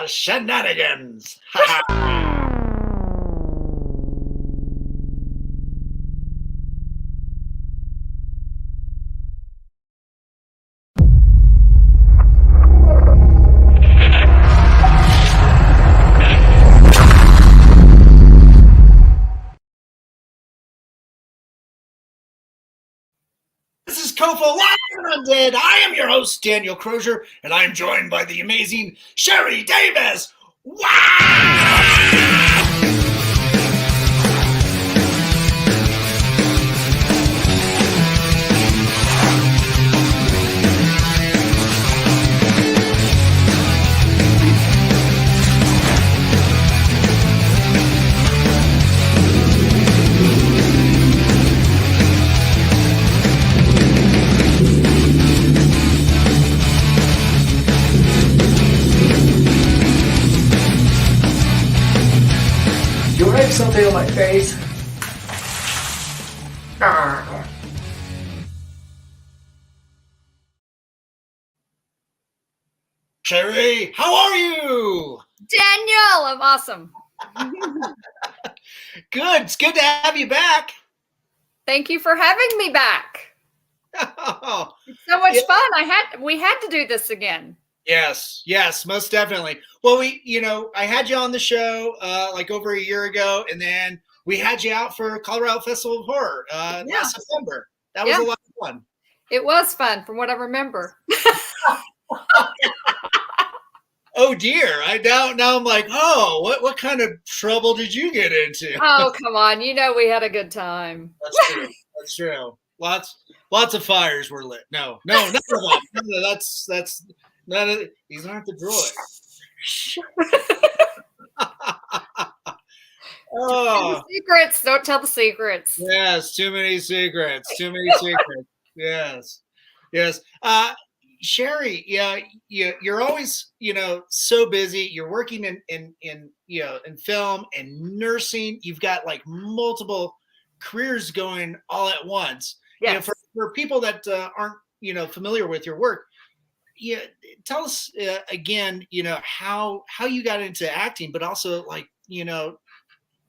Shenanigans. This is COFOH Live Undead. I am your host, Daniel Crosier, and I am joined by the amazing Sheri Davis. Wow! Something on my face. Sheri, how are you? Daniel, I'm awesome. Good. It's good to have you back. Thank you for having me back. It's so much fun. We had to do this again. Yes, most definitely. Well, I had you on the show like over a year ago, and then we had you out for Colorado Festival of Horror last September. That was a lot of fun. It was fun, from what I remember. Oh dear! Now I'm like, oh, what kind of trouble did you get into? Oh, come on! You know we had a good time. That's true. Lots of fires were lit. No, none of that. That's none of. These aren't the droid. Oh. Secrets. Don't tell the secrets. Yes, too many secrets. Yes. Sheri, you're always, so busy. You're working in film and nursing. You've got like multiple careers going all at once. Yes. For people that aren't, familiar with your work, tell us again, how you got into acting, but also like,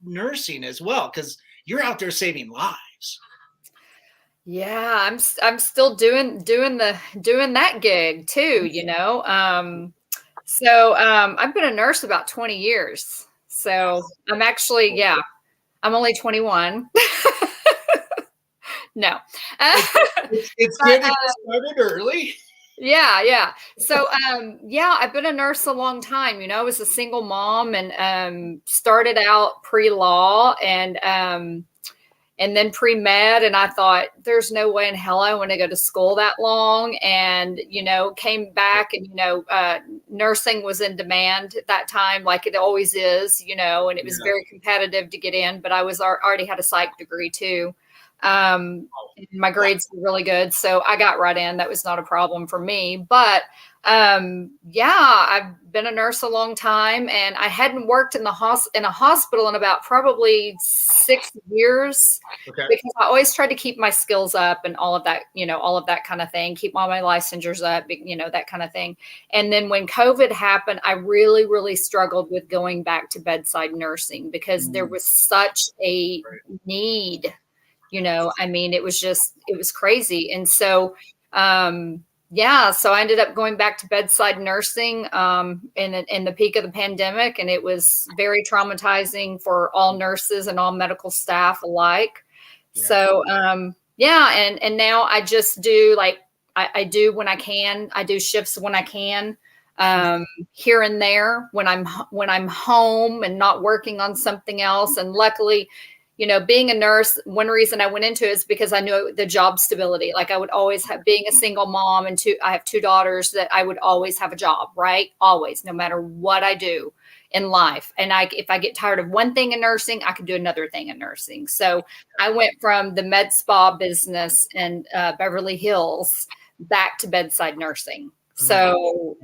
nursing as well, because you're out there saving lives. Yeah, I'm still doing that gig too, So I've been a nurse about 20 years. So I'm actually, I'm only 21. No. It's good to get started early. Yeah. So, I've been a nurse a long time. I was a single mom and started out pre-law and then pre-med. And I thought, there's no way in hell I want to go to school that long. And, came back and, nursing was in demand at that time, like it always is, and it was very competitive to get in. But I already had a psych degree too. My grades were really good, so I got right in. That was not a problem for me. But I've been a nurse a long time, and I hadn't worked in a hospital in about probably 6 years, because I always tried to keep my skills up and all of that kind of thing, keep all my licensures up, that kind of thing. And then when COVID happened, I really, really struggled with going back to bedside nursing because there was such a need. It was crazy. And so, so I ended up going back to bedside nursing in the peak of the pandemic. And it was very traumatizing for all nurses and all medical staff alike. Yeah. So, and now I just do I do when I can. I do shifts when I can, here and there when I'm home and not working on something else. And luckily, being a nurse, one reason I went into it is because I knew the job stability. Like I would always have, being a single mom and I have 2 daughters, that I would always have a job, right? Always, no matter what I do in life. And if I get tired of one thing in nursing, I could do another thing in nursing. So I went from the med spa business in Beverly Hills back to bedside nursing. So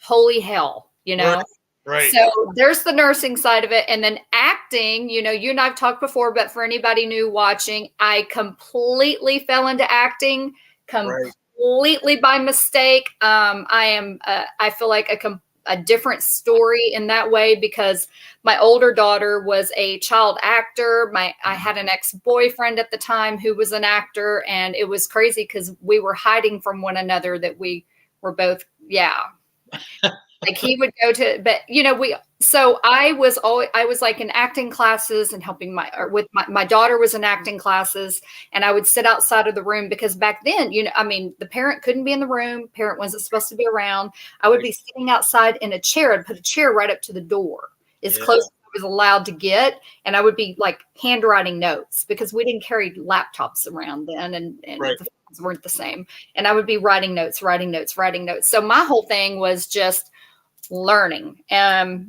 holy hell, Right. So there's the nursing side of it. And then acting, you and I've talked before, but for anybody new watching, I completely fell into acting completely by mistake. I feel like a different story in that way, because my older daughter was a child actor. I had an ex-boyfriend at the time who was an actor, and it was crazy because we were hiding from one another that we were both, like he would go to, but so I was like in acting classes and helping my daughter was in acting classes, and I would sit outside of the room because back then, the parent couldn't be in the room. Parent wasn't supposed to be around. I would be sitting outside in a chair. I'd put a chair right up to the door as close as I was allowed to get. And I would be like handwriting notes because we didn't carry laptops around then. And the phones weren't the same. And I would be writing notes. So my whole thing was just learning.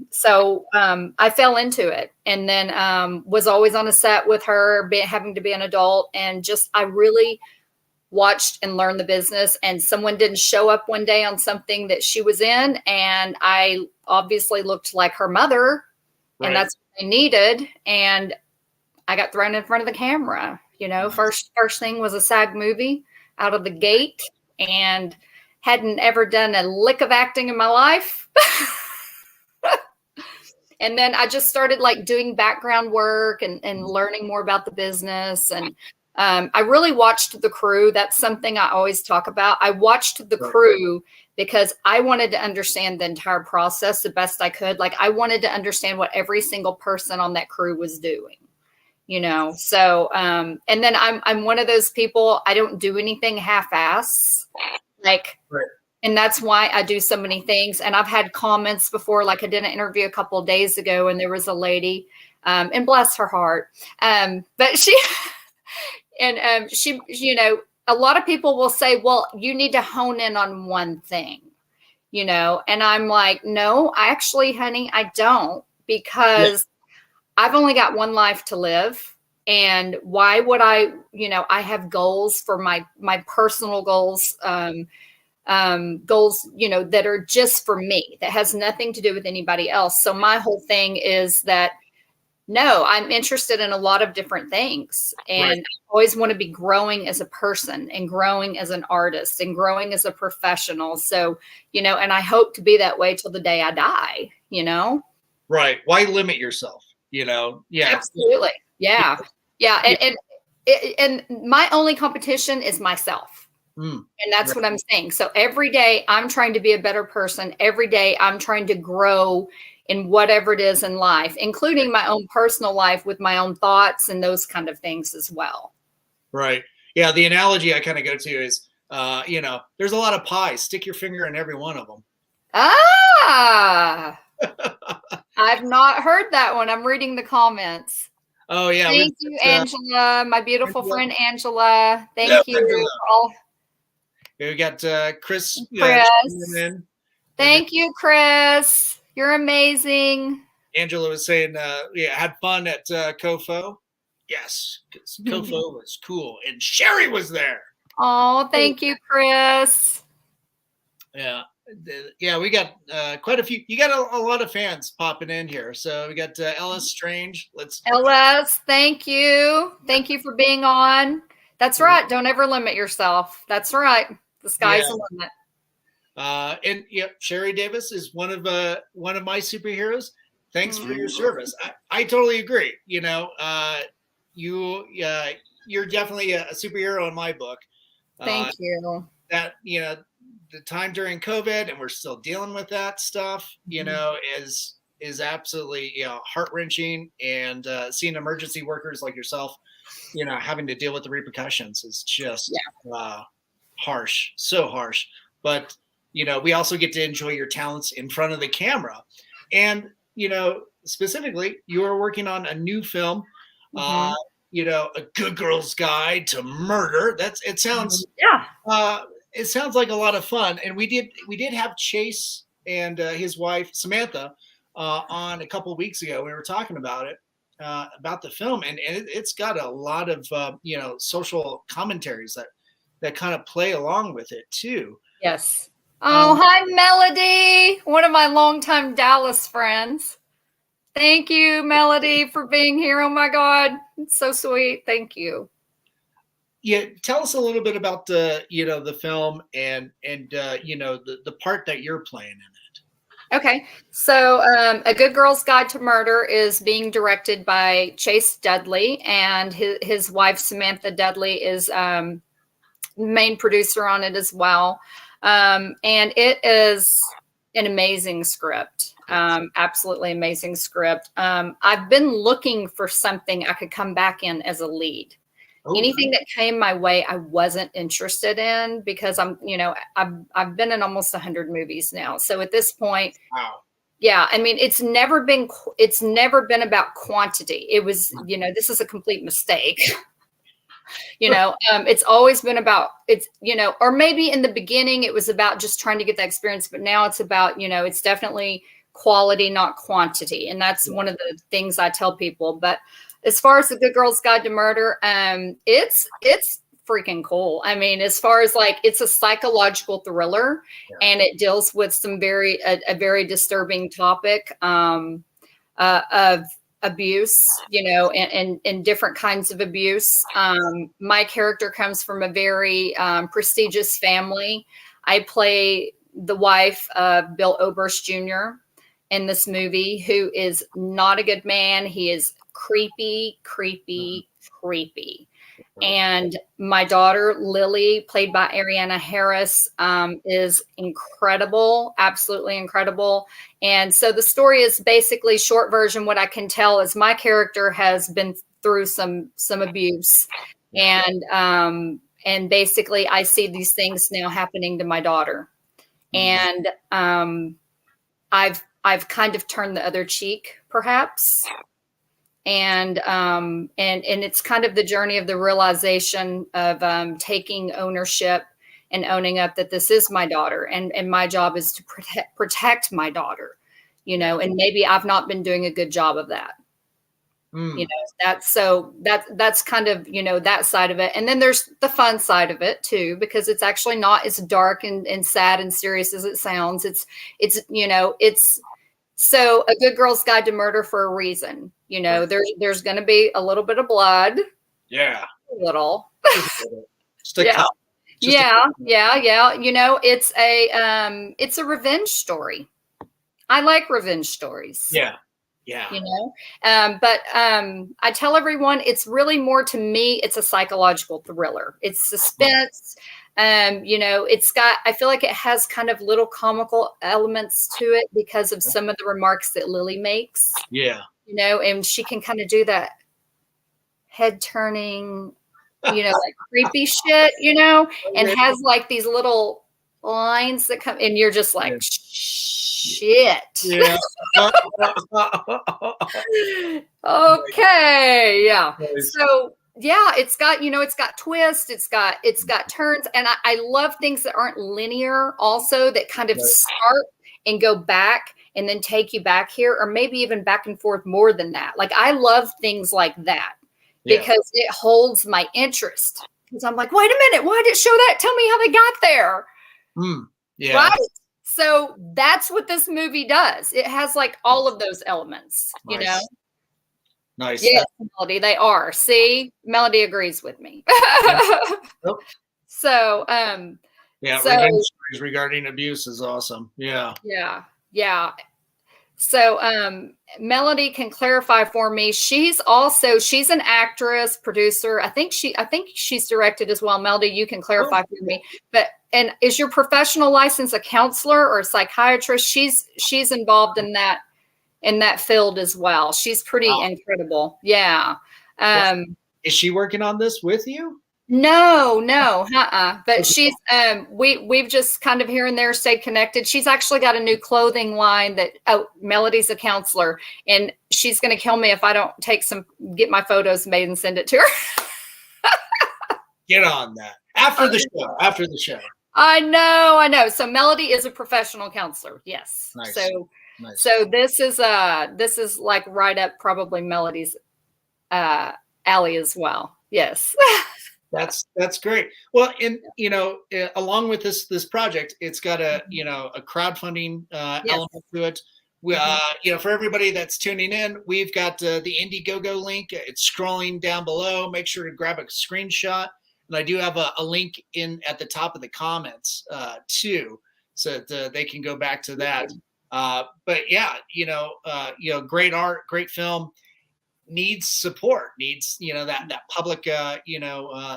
So I fell into it, and then was always on a set with her, having to be an adult, and I really watched and learned the business. And someone didn't show up one day on something that she was in, and I obviously looked like her mother, and that's what they needed, and I got thrown in front of the camera. First thing was a SAG movie out of the gate, and hadn't ever done a lick of acting in my life. And then I just started like doing background work and learning more about the business. And I really watched the crew. That's something I always talk about. I watched the crew because I wanted to understand the entire process the best I could. Like I wanted to understand what every single person on that crew was doing. So and then I'm one of those people, I don't do anything half-ass. And that's why I do so many things. And I've had comments before, like I did an interview a couple of days ago, and there was a lady, and bless her heart, but she, and she, a lot of people will say, well, you need to hone in on one thing, and I'm like, no, actually, honey, I don't, because I've only got one life to live. And why would I have goals for my personal goals, that are just for me, that has nothing to do with anybody else. So my whole thing is that, no, I'm interested in a lot of different things, and I always want to be growing as a person and growing as an artist and growing as a professional. So, and I hope to be that way till the day I die, Right. Why limit yourself? Yeah. Absolutely. Yeah. And my only competition is myself. And that's what I'm saying. So every day I'm trying to be a better person. Every day I'm trying to grow in whatever it is in life, including my own personal life with my own thoughts and those kind of things as well. Right. Yeah. The analogy I kind of go to is, there's a lot of pies. Stick your finger in every one of them. Ah, I've not heard that one. I'm reading the comments. Oh, yeah. Thank you, Angela, my beautiful friend, Angela. Thank you for all. We got Chris. Thank you, Chris. You're amazing. Angela was saying, had fun at COFOH. Yes, because COFOH was cool, and Sheri was there. Oh, thank you, Chris. Yeah, we got quite a few. You got a lot of fans popping in here. So we got Ellis Strange. Ellis, thank you. Thank you for being on. That's right. Don't ever limit yourself. That's right. The sky's the limit. And Sheri Davis is one of my superheroes. Thanks for your service. I totally agree. You're definitely a superhero in my book. Thank you. That the time during COVID, and we're still dealing with that stuff. Is absolutely heart-wrenching, and seeing emergency workers like yourself, having to deal with the repercussions is just harsh, so harsh. But we also get to enjoy your talents in front of the camera, and specifically, you are working on a new film. A Good Girl's Guide to Murder. It sounds like a lot of fun. And we did have Chase and his wife Samantha on a couple of weeks ago. We were talking about it, about the film, and it's got a lot of social commentaries that kind of play along with it too. Yes. Oh, hi, Melody, one of my longtime Dallas friends. Thank you, Melody, for being here. Oh my God, it's so sweet. Thank you. Yeah, tell us a little bit about the film and the part that you're playing in it. Okay. So, A Good Girl's Guide to Murder is being directed by Chase Dudley, and his wife, Samantha Dudley, is main producer on it as well. And it is an amazing script. Absolutely amazing script. I've been looking for something I could come back in as a lead. Anything that came my way, I wasn't interested in, because I've been in almost 100 movies now. So at this point, wow. Yeah, I mean, it's never been about quantity. It was, this is a complete mistake. It's always been about, or maybe in the beginning it was about just trying to get that experience, but now it's about, it's definitely quality, not quantity. And that's one of the things I tell people. But as far as The Good Girl's Guide to Murder, it's freaking cool. I mean, as far as it's a psychological thriller, and it deals with some a very disturbing topic of abuse, and different kinds of abuse. My character comes from a very prestigious family. I play the wife of Bill Oberst Jr. in this movie, who is not a good man. He is creepy. And my daughter, Lily, played by Ariana Harris, is incredible, absolutely incredible. And so the story is basically, short version, what I can tell is my character has been through some abuse. And basically I see these things now happening to my daughter. And I've kind of turned the other cheek, perhaps. And it's kind of the journey of the realization of taking ownership and owning up that this is my daughter, and my job is to protect my daughter, and maybe I've not been doing a good job of that. That's kind of, that side of it. And then there's the fun side of it too, because it's actually not as dark and sad and serious as it sounds. It's so A Good Girl's Guide to Murder for a reason. There's going to be a little bit of blood. Yeah. A little. Yeah. It's a revenge story. I like revenge stories. Yeah. But I tell everyone, it's really more, to me, it's a psychological thriller. It's suspense. I feel like it has kind of little comical elements to it because of some of the remarks that Lily makes. Yeah. And she can kind of do that head turning, like creepy shit, and has like these little lines that come, and you're just like, shit. Yeah. Okay. Yeah. So yeah, it's got twists, it's got turns, and I love things that aren't linear also, that kind of start and go back and then take you back here, or maybe even back and forth more than that. Like, I love things like that because it holds my interest. Because I'm like, wait a minute, why did it show that? Tell me how they got there. Yeah. Right. So that's what this movie does. It has like all of those elements, Nice. Yes, Melody, they are. See, Melody agrees with me. So, revenge stories regarding abuse is awesome. Yeah. So, Melody can clarify for me. She's an actress, producer. I think she's directed as well. Melody, you can clarify for me. And is your professional license a counselor or a psychiatrist? She's involved in that field as well. She's pretty incredible. Yeah. Is she working on this with you? No. But she's we've just kind of here and there stayed connected. She's actually got a new clothing line that Melody's a counselor, and she's gonna kill me if I don't get my photos made and send it to her. Get on that. After the show. I know. So Melody is a professional counselor. Yes. Nice. So this is like right up probably Melody's alley as well. Yes. That's great. Well, and along with this project, it's got a crowdfunding element to it. We, for everybody that's tuning in, we've got the Indiegogo link. It's scrolling down below. Make sure to grab a screenshot. And I do have a link at the top of the comments too, so that they can go back to that. But yeah, great art, great film needs support, needs, that public,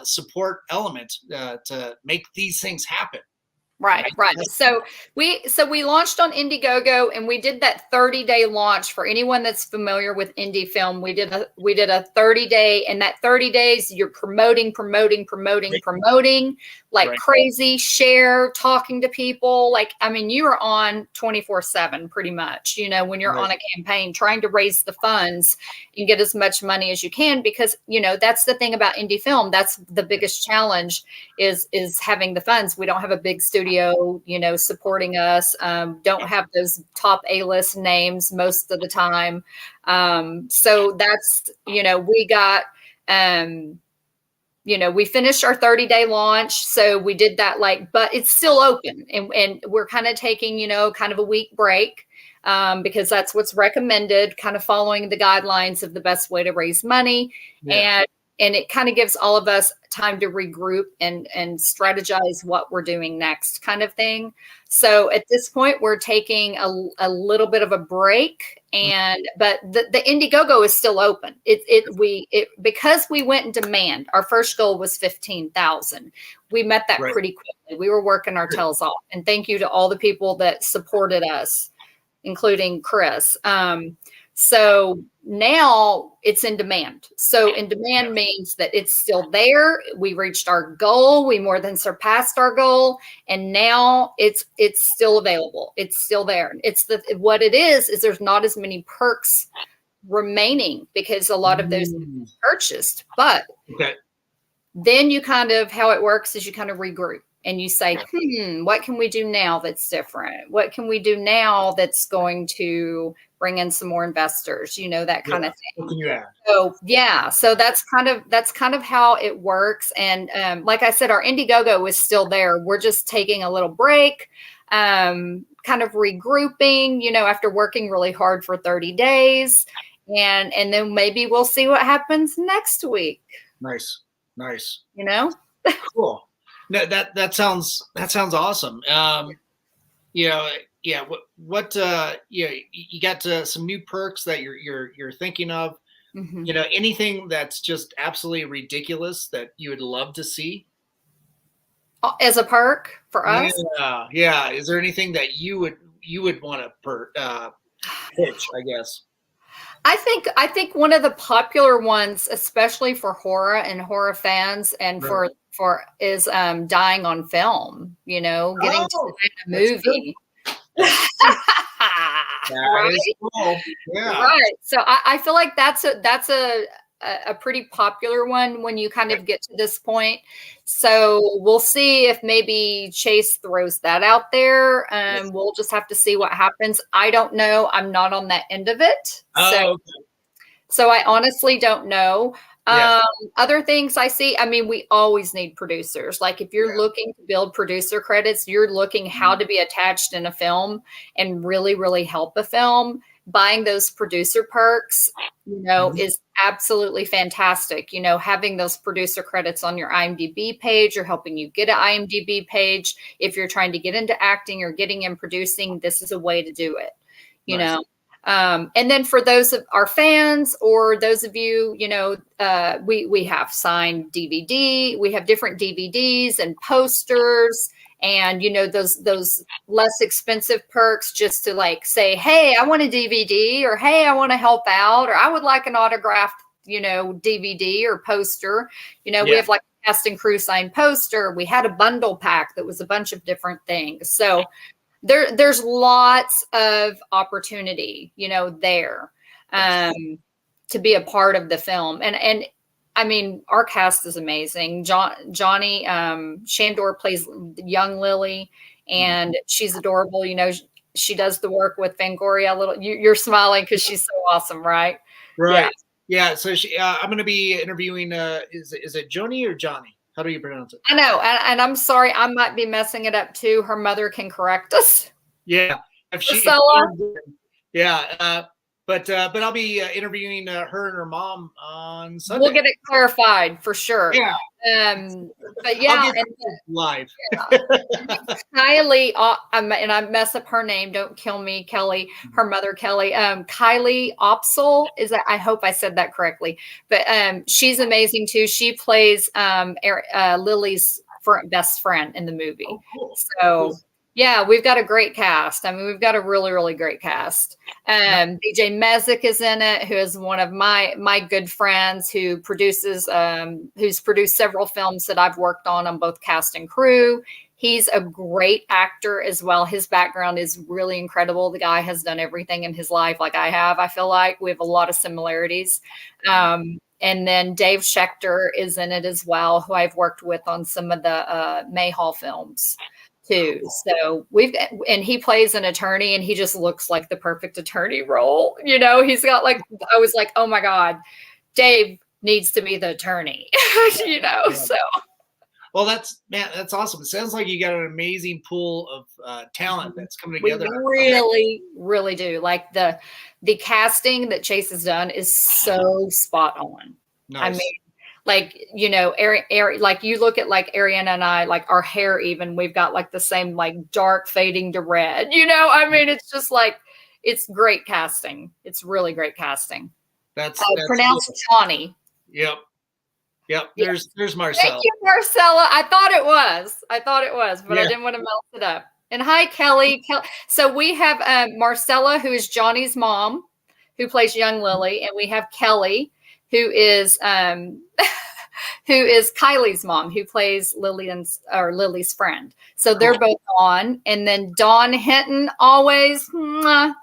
support element to make these things happen. Right. So we launched on Indiegogo, and we did that 30-day launch. For anyone that's familiar with indie film, we did a 30-day, and that 30 days you're promoting like crazy, share, talking to people. Like, I mean, you are on 24/7 pretty much, when you're on a campaign, trying to raise the funds and get as much money as you can, because, that's the thing about indie film. That's the biggest challenge is having the funds. We don't have a big studio, supporting us. Don't have those top A-list names most of the time. So that's, we got, we finished our 30-day launch. So we did that, but it's still open, and we're kind of taking, kind of a week break, because that's what's recommended, kind of following the guidelines of the best way to raise money. Yeah. And it kind of gives all of us time to regroup and strategize what we're doing next, kind of thing. So at this point, we're taking a little bit of a break, but the Indiegogo is still open. Because we went in demand. Our first goal was 15,000. We met that pretty quickly. We were working our tails off, and thank you to all the people that supported us, including Chris. So now it's in demand. So in demand means that it's still there. We reached our goal. We more than surpassed our goal. And now it's still available. It's still there. What it is there's not as many perks remaining, because a lot of those purchased. But then you how it works is you kind of regroup. And you say, what can we do now that's different? What can we do now that's going to bring in some more investors? That kind of thing. What can you add? So so that's kind of how it works. And like I said, our Indiegogo is still there. We're just taking a little break, kind of regrouping, after working really hard for 30 days, and then maybe we'll see what happens next week. Nice. Cool. No, that sounds awesome. You got some new perks that you're thinking of. Mm-hmm. Anything that's just absolutely ridiculous that you would love to see as a perk for us? Yeah. Is there anything that you would want to pitch, I guess? I think one of the popular ones, especially for horror and horror fans, and for is dying on film. Getting to a movie. Right? Cool. Yeah. Right. So I feel like that's a pretty popular one when you kind of get to this point. So we'll see if maybe Chase throws that out there. We'll just have to see what happens. I don't know. I'm not on that end of it. So I honestly don't know. Other things I see, we always need producers. Like if you're looking to build producer credits, you're looking how to be attached in a film and really, really help a film. Buying those producer perks, is absolutely fantastic. Having those producer credits on your IMDb page or helping you get an IMDb page. If you're trying to get into acting or getting in producing, this is a way to do it, know. And then for those of our fans or those of you, we have signed DVD, we have different DVDs and posters and, those less expensive perks just to say, hey, I want a DVD, or, hey, I want to help out, or I would like an autographed, DVD or poster. We have a cast and crew signed poster. We had a bundle pack that was a bunch of different things. So there's lots of opportunity, there to be a part of the film. And our cast is amazing. Johnny Shandor plays young Lily, and she's adorable. She does the work with Fangoria. You're smiling because she's so awesome, right? Right. Yeah. So I'm going to be interviewing. Is it Joni or Johnny? How do you pronounce it? I know, and I'm sorry, I might be messing it up too. Her mother can correct us. Yeah, But I'll be interviewing her and her mom on Sunday. We'll get it clarified for sure. Yeah. But yeah, and live. Kylie, and I mess up her name. Don't kill me, Kelly. Her mother, Kelly. Kylie Opsel is that? I hope I said that correctly. But she's amazing too. She plays Lily's best friend in the movie. Oh, cool. So. Cool. Yeah, we've got a great cast. I mean, we've got a really, really great cast. BJ Mezek is in it, who is one of my good friends who produces, who's produced several films that I've worked on both cast and crew. He's a great actor as well. His background is really incredible. The guy has done everything in his life like I have. I feel like we have a lot of similarities. And then Dave Schechter is in it as well, who I've worked with on some of the Mayhall films. Too. So and he plays an attorney, and he just looks like the perfect attorney role. He's got I was like, oh my God, Dave needs to be the attorney, so. Well, that's awesome. It sounds like you got an amazing pool of talent that's coming together. We really, really do. Like the casting that Chase has done is so spot on. Nice. I mean, like you look at like Ariana and I, like our hair, even we've got like the same like dark fading to red, I mean, it's just like, it's great casting. It's really great casting. That's pronounced Johnny. Yep. There's Marcella. Thank you, Marcella. I thought it was, but I didn't want to mess it up. And hi, Kelly. So we have Marcella, who is Johnny's mom, who plays young Lily, and we have Kelly, who is Kylie's mom, who plays Lily's friend. So they're both on. And then Dawn Hinton, always,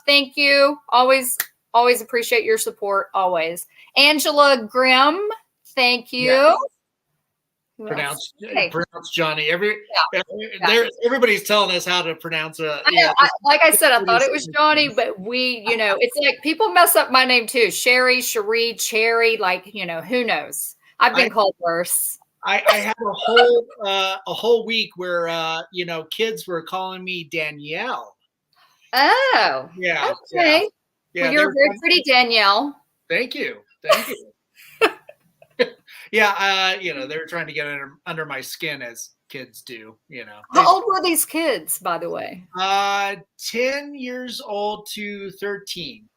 thank you. Always appreciate your support. Always. Angela Grimm, thank you. Yes. Pronounced Johnny. Everybody's telling us how to pronounce it. Like I said, I thought it was Johnny, but it's like people mess up my name too. Sheri, Cherry, who knows? I've been called worse. I had a whole week where kids were calling me Danielle. Oh, yeah. Okay. Yeah, well, you're very pretty, Danielle. Thank you. Yeah, they were trying to get under my skin, as kids do, How old were these kids, by the way? 10 years old to 13.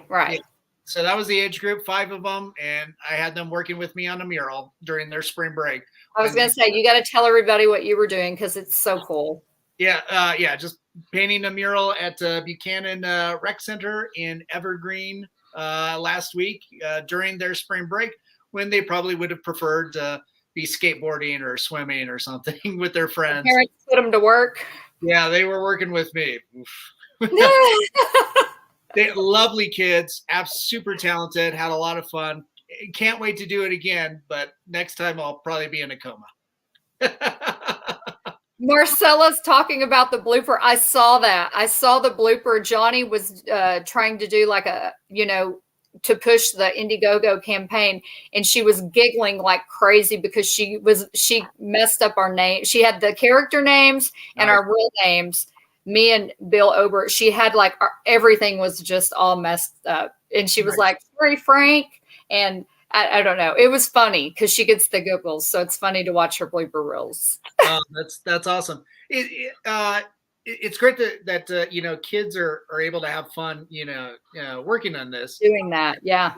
Right. Yeah. So that was the age group, 5 of them, and I had them working with me on a mural during their spring break. I was going to say, you got to tell everybody what you were doing, because it's so cool. Yeah, just painting a mural at Buchanan Rec Center in Evergreen last week during their spring break, when they probably would have preferred to be skateboarding or swimming or something with their friends. The parents put them to work. Yeah, they were working with me. They lovely kids, super talented, had a lot of fun. Can't wait to do it again, but next time I'll probably be in a coma. Marcella's talking about the blooper. I saw that. I saw the blooper. Johnny was trying to do like to push the Indiegogo campaign, and she was giggling like crazy because she messed up our name. She had the character names and our real names. Me and Bill Ober, she had like everything was just all messed up, and she was like, "Sorry, Frank," and I don't know. It was funny because she gets the giggles, so it's funny to watch her blooper reels. That's awesome. It's great that kids are able to have fun, working on this, doing that. Yeah.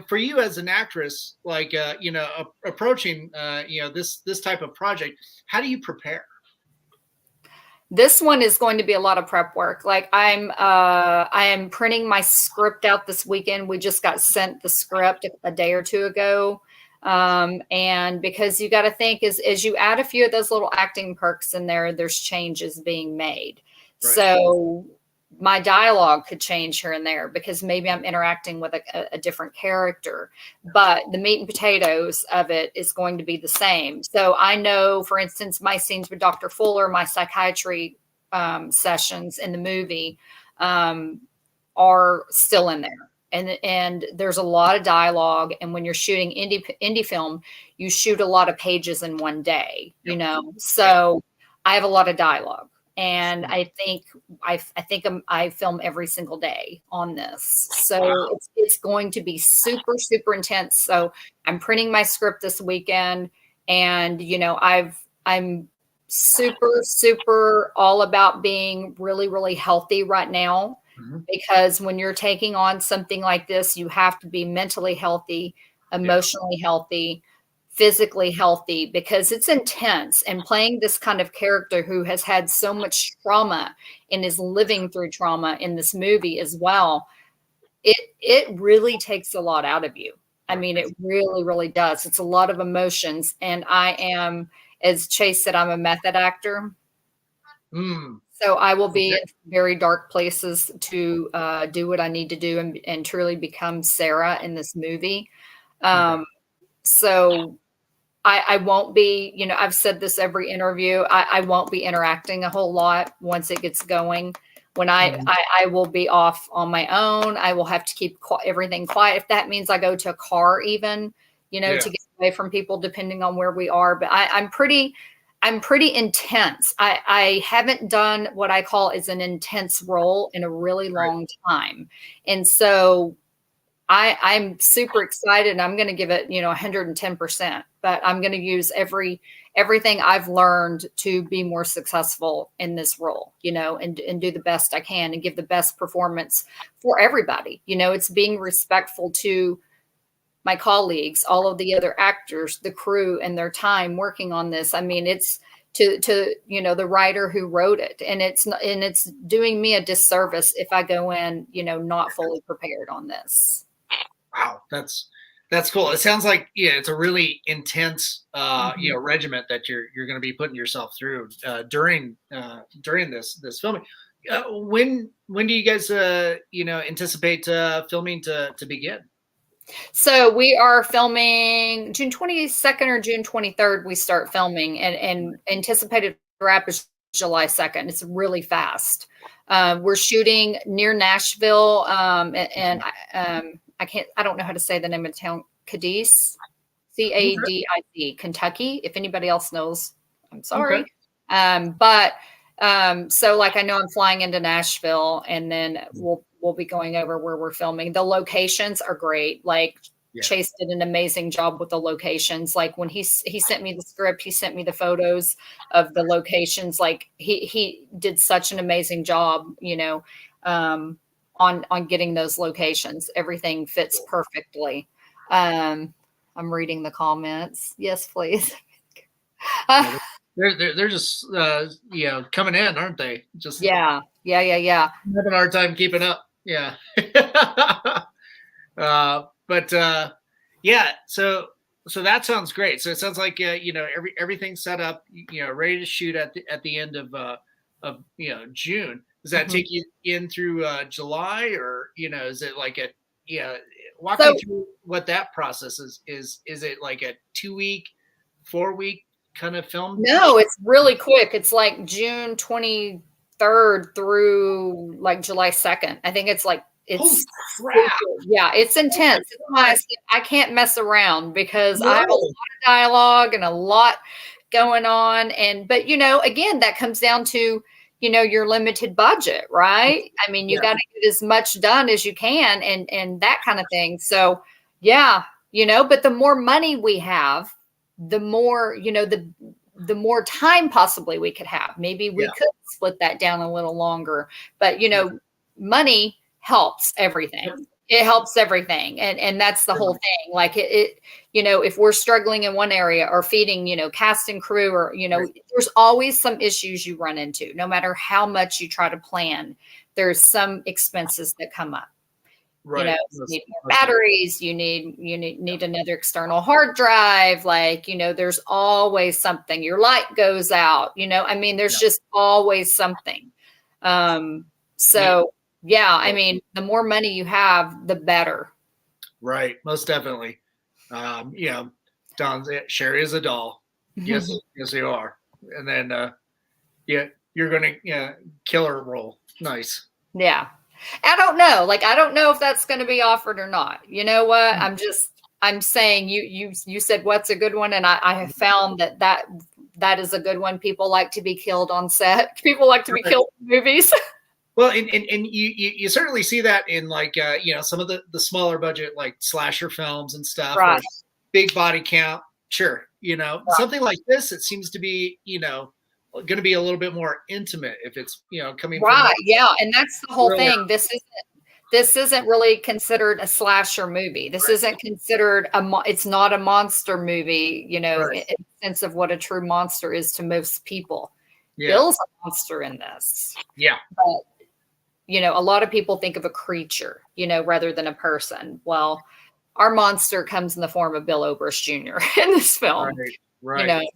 For you as an actress, like approaching this type of project, how do you prepare? This one is going to be a lot of prep work. Like I am printing my script out this weekend. We just got sent the script a day or two ago. And because you got to think as you add a few of those little acting perks in there, there's changes being made. Right. So my dialogue could change here and there because maybe I'm interacting with a different character, but the meat and potatoes of it is going to be the same. So I know, for instance, my scenes with Dr. Fuller, my psychiatry sessions in the movie are still in there. And there's a lot of dialogue. And when you're shooting indie film, you shoot a lot of pages in one day, So I have a lot of dialogue. And I think I film every single day on this. So it's going to be super, super intense. So I'm printing my script this weekend, and I'm super, super all about being really, really healthy right now, because when you're taking on something like this, you have to be mentally healthy, emotionally healthy, physically healthy, because it's intense. And playing this kind of character who has had so much trauma and is living through trauma in this movie as well, it really takes a lot out of you. I mean, it really, really does. It's a lot of emotions. And I am, as Chase said, I'm a method actor. So I will be in very dark places to do what I need to do and truly become Sarah in this movie. So I won't be, I've said this every interview, I won't be interacting a whole lot once it gets going. When I will be off on my own. I will have to keep everything quiet. If that means I go to a car even, to get away from people, depending on where we are. But I'm pretty intense. I haven't done what I call is an intense role in a really long time. And so I'm super excited. I'm going to give it, 110%, but I'm going to use everything I've learned to be more successful in this role, and do the best I can and give the best performance for everybody. It's being respectful to my colleagues, all of the other actors, the crew, and their time working on this. I mean, it's to the writer who wrote it, and it's doing me a disservice if I go in, not fully prepared on this. Wow, that's cool. It sounds like it's a really intense regiment that you're going to be putting yourself through during this filming. When do you guys anticipate filming to begin? So we are filming June 22nd or June 23rd. We start filming, and anticipated wrap is July 2nd. It's really fast. We're shooting near Nashville, and I don't know how to say the name of the town. Cadiz, Cadiz, Kentucky. If anybody else knows, I'm sorry. Okay. So like, I know I'm flying into Nashville, and then we'll be going over where we're filming. The locations are great. Like Chase did an amazing job with the locations. Like when he sent me the script, he sent me the photos of the locations. Like he did such an amazing job, on getting those locations. Everything fits perfectly. I'm reading the comments. Yes, please. They're just coming in, aren't they? Just yeah. I'm having a hard time keeping up. Yeah. So that sounds great. So it sounds like everything's set up, ready to shoot at the end of June. Does that take you in through July, or is it like walk me through what that process is? Is it like a 2-week, 4-week kind of film? No, it's really quick. It's like June 23rd through like July 2nd. I think it's like, it's crap. Yeah, it's intense. It's why I can't mess around, because I have a lot of dialogue and a lot going on. But again, that comes down to your limited budget, right? I mean, you got to get as much done as you can, and that kind of thing. So but the more money we have, the more the more time possibly we could have. Maybe we could split that down a little longer, but money helps everything. It helps everything. And that's the whole thing. Like if we're struggling in one area, or feeding, cast and crew, or, there's always some issues you run into. No matter how much you try to plan, there's some expenses that come up. Right. You need more batteries, you need another external hard drive. Like, there's always something. Your light goes out, I mean, there's just always something. I mean, the more money you have, the better. Right. Most definitely. Sheri is a doll. Yes, you are. And then, you're going to killer role. Nice. Yeah. I don't know. Like, I don't know if that's going to be offered or not. You know what? I'm saying you said, what's a good one? And I have found that That is a good one. People like to be killed on set. People like to be killed in movies. Well, and you certainly see that in like some of the smaller budget like slasher films and stuff, Right. or big body count. Sure, something like this, it seems to be going to be a little bit more intimate if it's coming right. from Yeah, and that's the whole thing. This isn't really considered a slasher movie. This isn't considered it's not a monster movie, in the sense of what a true monster is to most people. Bill's a monster in this. Yeah. But a lot of people think of a creature, rather than a person. Well, our monster comes in the form of Bill Oberst Jr. in this film. Right.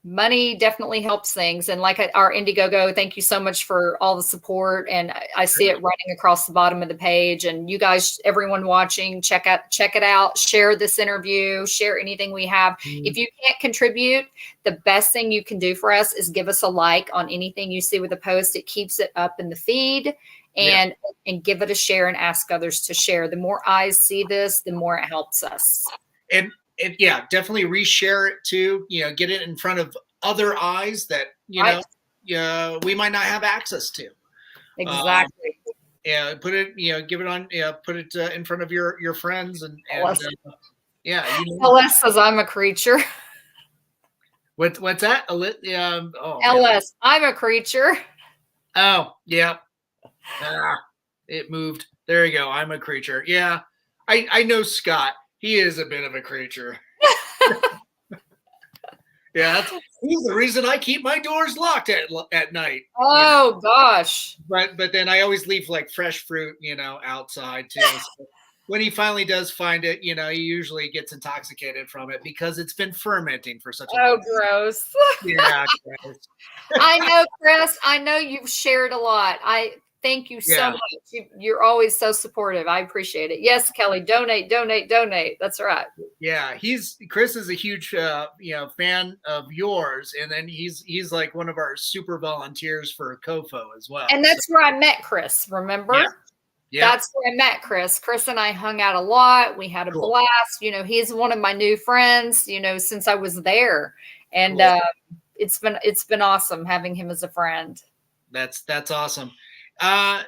Money definitely helps things. And like our Indiegogo, thank you so much for all the support. And I see it running across the bottom of the page. And you guys, everyone watching, check it out, share this interview, share anything we have. Mm-hmm. If you can't contribute, the best thing you can do for us is give us a like on anything you see with a post. It keeps it up in the feed. And give it a share and ask others to share. The more eyes see this, the more it helps us. And definitely reshare it too. Get it in front of other eyes that we might not have access to. Exactly. Put it. Give it on. Put it in front of your friends and LS says I'm a creature. What's that? LS, I'm a creature. Oh yeah. It moved. There you go. I'm a creature. Yeah, I know Scott. He is a bit of a creature. He's the reason I keep my doors locked at night. Oh gosh. But then I always leave like fresh fruit, outside too. So when he finally does find it, he usually gets intoxicated from it because it's been fermenting for such a long time. Gross. Yeah. Gross. I know, Chris. I know you've shared a lot. Thank you so much. You're always so supportive. I appreciate it. Yes, Kelly, donate. That's right. Yeah, Chris is a huge fan of yours, and then he's like one of our super volunteers for COFOH as well. And that's where I met Chris. Remember? Yeah. That's where I met Chris. Chris and I hung out a lot. We had a blast. He's one of my new friends. Since I was there, and it's been awesome having him as a friend. That's awesome. Along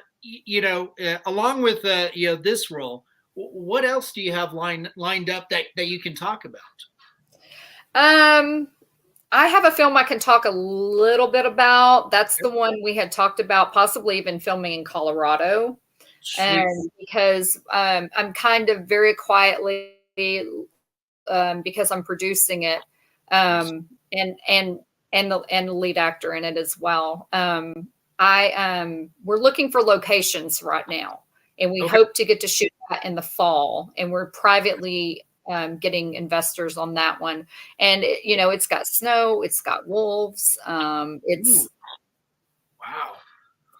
with this role, what else do you have lined up that you can talk about? I have a film I can talk a little bit about. That's the one we had talked about, possibly even filming in Colorado. And because I'm kind of very quietly, because I'm producing it, and the lead actor in it as well. We're looking for locations right now, and we hope to get to shoot that in the fall. And we're privately getting investors on that one. And it's got snow, it's got wolves. Wow.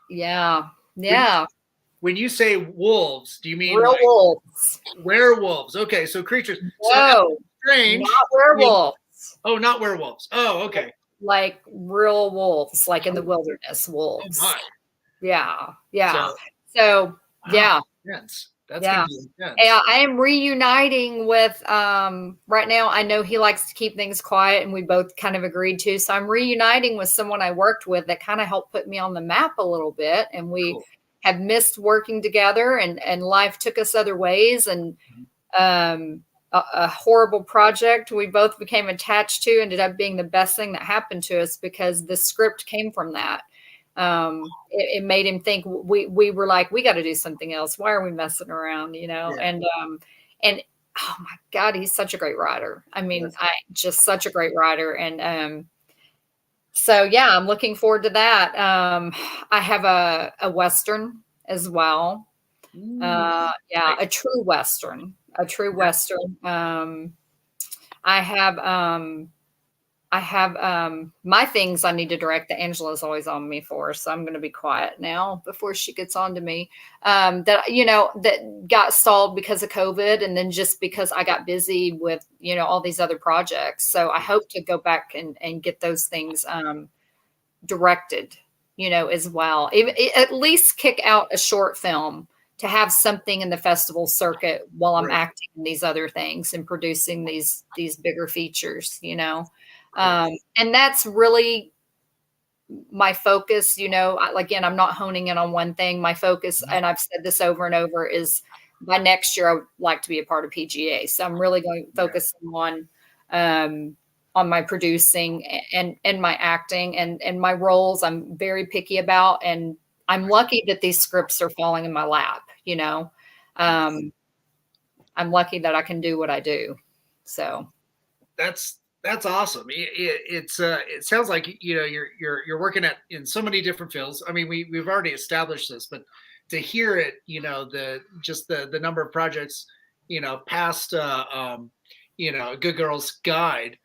Yeah. When you say wolves, do you mean real wolves? Werewolves. Okay, so creatures. No, strange. Not werewolves. Not werewolves. Oh, okay. Like real wolves, like in the wilderness wolves. Oh yeah. So yeah. That's yeah. I am reuniting with right now. I know he likes to keep things quiet, and we both kind of agreed to. So I'm reuniting with someone I worked with that kind of helped put me on the map a little bit, and we have missed working together, and life took us other ways, and a horrible project we both became attached to ended up being the best thing that happened to us, because the script came from that. It made him think. We were like, we got to do something else. Why are we messing around? And oh my God, he's such a great writer. I mean, just such a great writer. And so yeah, I'm looking forward to that. I have a Western as well. A true Western. I have my things I need to direct that Angela's always on me for. So I'm going to be quiet now before she gets on to me. That got stalled because of COVID, and then just because I got busy with, all these other projects. So I hope to go back and get those things directed, as well. At least kick out a short film to have something in the festival circuit while I'm acting in these other things and producing these bigger features, you know. And that's really my focus, you know. Again, I'm not honing in on one thing. My focus, and I've said this over and over, is by next year I would like to be a part of PGA. So I'm really going to focus on my producing and my acting and my roles. I'm very picky about, and I'm lucky that these scripts are falling in my lap, you know. I'm lucky that I can do what I do. So that's awesome. It sounds like, you know, you're working in so many different fields. I mean, we've already established this, but to hear it, you know, the number of projects, you know, past you know, Good Girls Guide,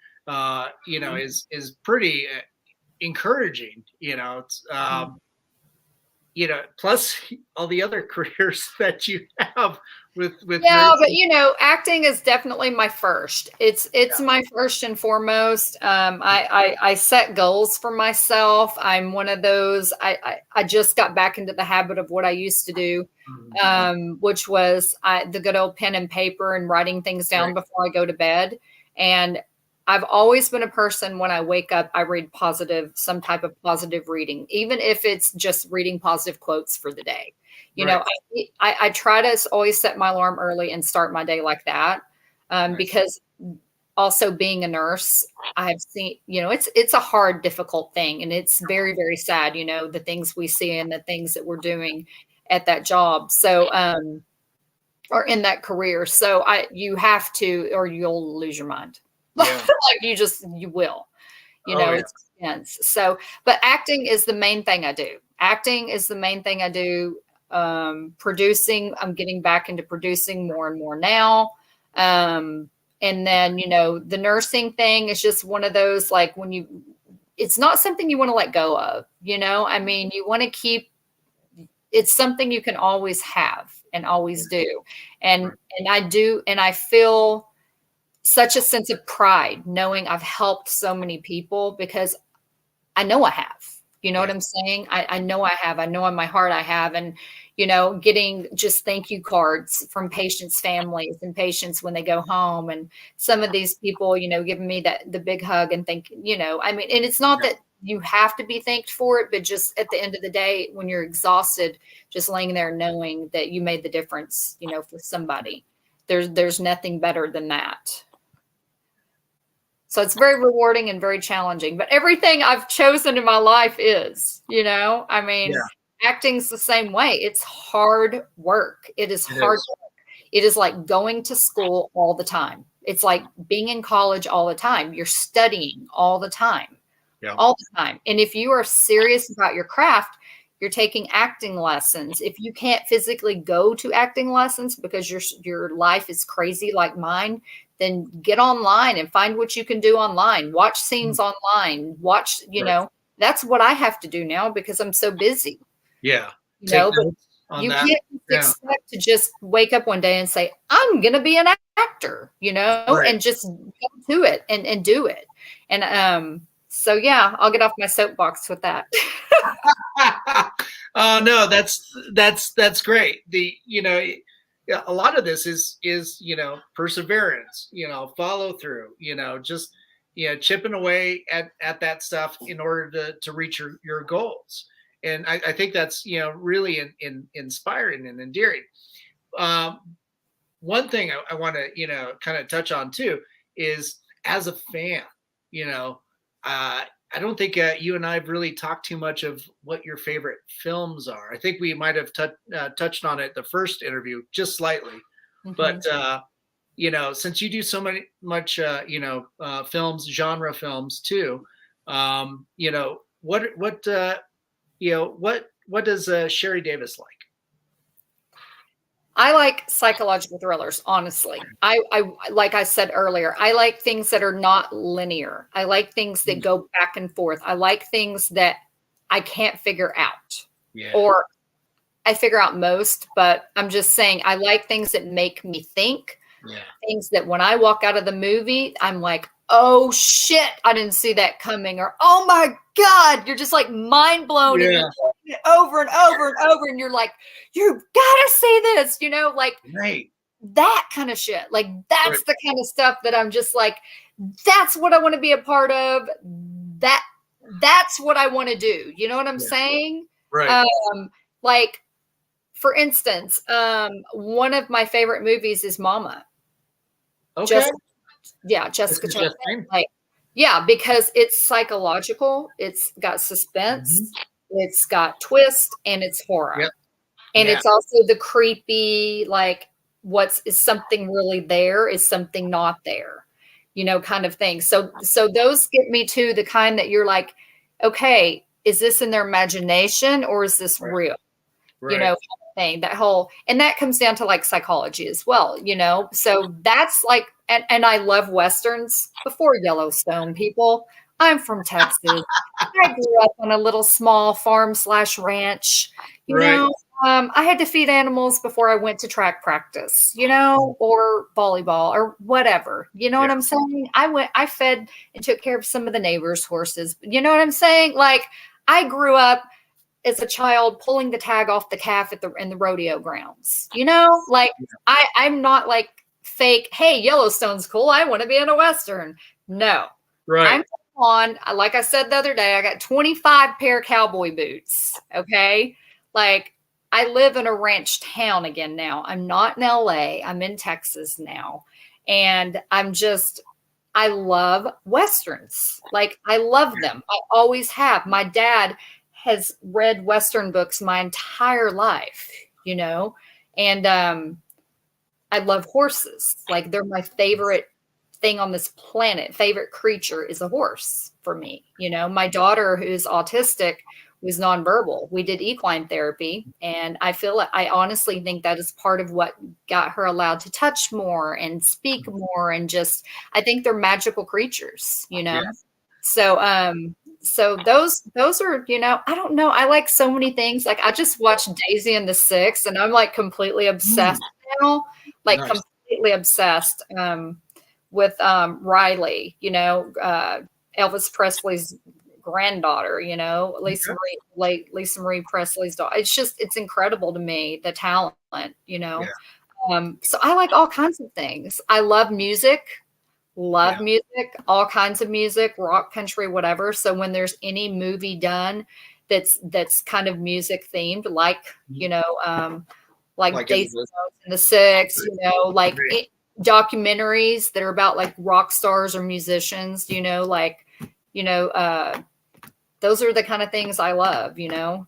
you know, is pretty encouraging. You know, it's you know, plus all the other careers that you have with yeah, nursing. but you know, acting is definitely my first. It's my first and foremost. I set goals for myself. I'm one of those. I just got back into the habit of what I used to do, which was the good old pen and paper and writing things down before I go to bed. And I've always been a person, when I wake up, I read some type of positive reading, even if it's just reading positive quotes for the day. You know, I try to always set my alarm early and start my day like that. Because also being a nurse, I've seen, you know, it's a hard, difficult thing. And it's very, very sad, you know, the things we see and the things that we're doing at that job. So, or in that career. So you have to, or you'll lose your mind. Yeah. Like you will, you know, it's intense. So, but acting is the main thing I do. Acting is the main thing I do. Producing, I'm getting back into producing more and more now. And then, you know, the nursing thing is just one of those, like, it's not something you want to let go of, you know. I mean, you want to keep, it's something you can always have and always do. And I do, and I feel such a sense of pride knowing I've helped so many people, because I know I have, you know what I'm saying? I know I have, I know in my heart I have. And, you know, getting just thank you cards from patients' families and patients when they go home. And some of these people, you know, giving me the big hug and you know, I mean, and it's not that you have to be thanked for it, but just at the end of the day, when you're exhausted, just laying there knowing that you made the difference, you know, for somebody, there's nothing better than that. So it's very rewarding and very challenging, but everything I've chosen in my life is, you know, I mean, acting's the same way. It's hard work. It is hard work. It is like going to school all the time. It's like being in college all the time. You're studying all the time, all the time. And if you are serious about your craft, you're taking acting lessons. If you can't physically go to acting lessons because your life is crazy like mine, then get online and find what you can do online. Watch scenes online. Watch, you know, that's what I have to do now because I'm so busy. Yeah. You know, but you can't expect to just wake up one day and say, I'm going to be an actor, you know, and just go to it and do it. And so, yeah, I'll get off my soapbox with that. No, that's great. You know, a lot of this is, you know, perseverance, you know, follow through, you know, just, you know, chipping away at that stuff in order to reach your goals. And I think that's, you know, really inspiring and endearing. One thing I want to, you know, kind of touch on too is, as a fan, you know, I don't think you and I have really talked too much of what your favorite films are. I think we might have touched on it the first interview just slightly, but you know, since you do so much, you know, films, genre films too, you know, what you know, what does Sheri Davis like? I like psychological thrillers, honestly. I like I said earlier, I like things that are not linear. I like things that go back and forth. I like things that I can't figure out. Or I figure out most, but I'm just saying I like things that make me think. Things that when I walk out of the movie, I'm like, oh shit, I didn't see that coming. Or, oh my God, you're just like mind blown. And it over and over and over, and you're like, you gotta see this, like Right. that kind of shit. Like that's the kind of stuff that I'm just like, that's what I want to be a part of. That's what I want to do. You know what I'm saying? Right. Like, for instance, one of my favorite movies is Mama. Okay. Jessica Chastain. Like, yeah, because it's psychological. It's got suspense. It's got twist, and it's horror. Yep. And it's also the creepy, like, is something really there? Is something not there? Kind of thing. So those get me to the kind that you're like, okay, is this in their imagination or is this real? Kind of thing. And that comes down to like psychology as well, So that's like, and I love Westerns before Yellowstone, people. I'm from Texas. I grew up on a little small farm/ranch, I had to feed animals before I went to track practice, or volleyball or whatever. You know what I'm saying? I fed and took care of some of the neighbors' horses. You know what I'm saying? Like, I grew up as a child pulling the tag off the calf in the rodeo grounds. Like I'm not like fake, hey, Yellowstone's cool, I want to be in a Western. No. I'm on, like I said the other day, I got 25 pair of cowboy boots. Okay. Like, I live in a ranch town again now. I'm not in LA. I'm in Texas now. And I love Westerns. Like, I love them. I always have. My dad has read Western books my entire life, and I love horses. Like, they're my favorite thing on this planet. Favorite creature is a horse for me. My daughter, who's autistic, was nonverbal. We did equine therapy, and I honestly think that is part of what got her allowed to touch more and speak more, and just, I think they're magical creatures, So those are, I don't know. I like so many things. Like, I just watched Daisy and the Six, and I'm like completely obsessed now, like completely obsessed with Riley, Elvis Presley's granddaughter, Lisa Marie Presley's daughter. It's incredible to me, the talent, so I like all kinds of things. I love music, all kinds of music, rock, country, whatever. So when there's any movie done that's kind of music themed, like like Daisy and the Six, like documentaries that are about like rock stars or musicians, those are the kind of things I love,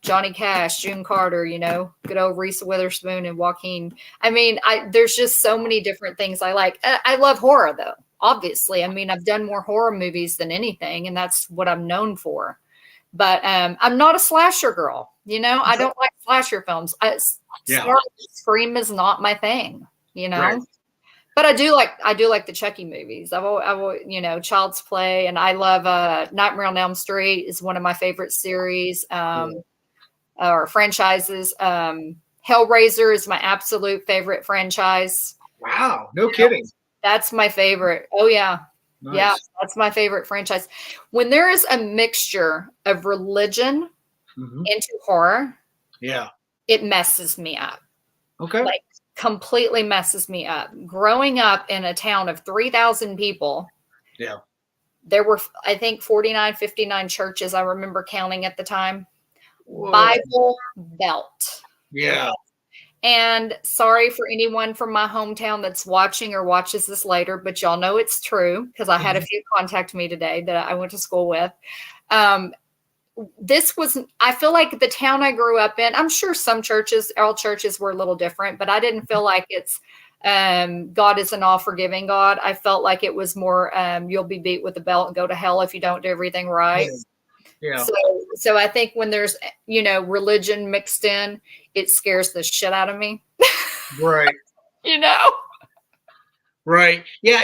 Johnny Cash, June Carter, good old Reese Witherspoon and Joaquin. I mean, there's just so many different things I like. I love horror, though, obviously. I mean, I've done more horror movies than anything, and that's what I'm known for. But I'm not a slasher girl, I don't like slasher films. Scream is not my thing, Right. But I do like the Chucky movies. I've Child's Play, and I love Nightmare on Elm Street is one of my favorite series or franchises. Hellraiser is my absolute favorite franchise. Wow, no kidding. That's my favorite. Oh yeah. Nice. Yeah, that's my favorite franchise. When there is a mixture of religion into horror, it messes me up. Okay. Like, completely messes me up. Growing up in a town of 3,000 people, there were, I think, 59 churches I remember counting at the time. Whoa. Bible Belt. Yeah. And sorry for anyone from my hometown that's watching or watches this later, but y'all know it's true, because I had a few contact me today that I went to school with. I feel like the town I grew up in, I'm sure all churches were a little different, but I didn't feel like it's God is an all forgiving God. I felt like it was more you'll be beat with a belt and go to hell if you don't do everything right. Yeah. So I think when there's, religion mixed in, it scares the shit out of me. Right. Right. Yeah.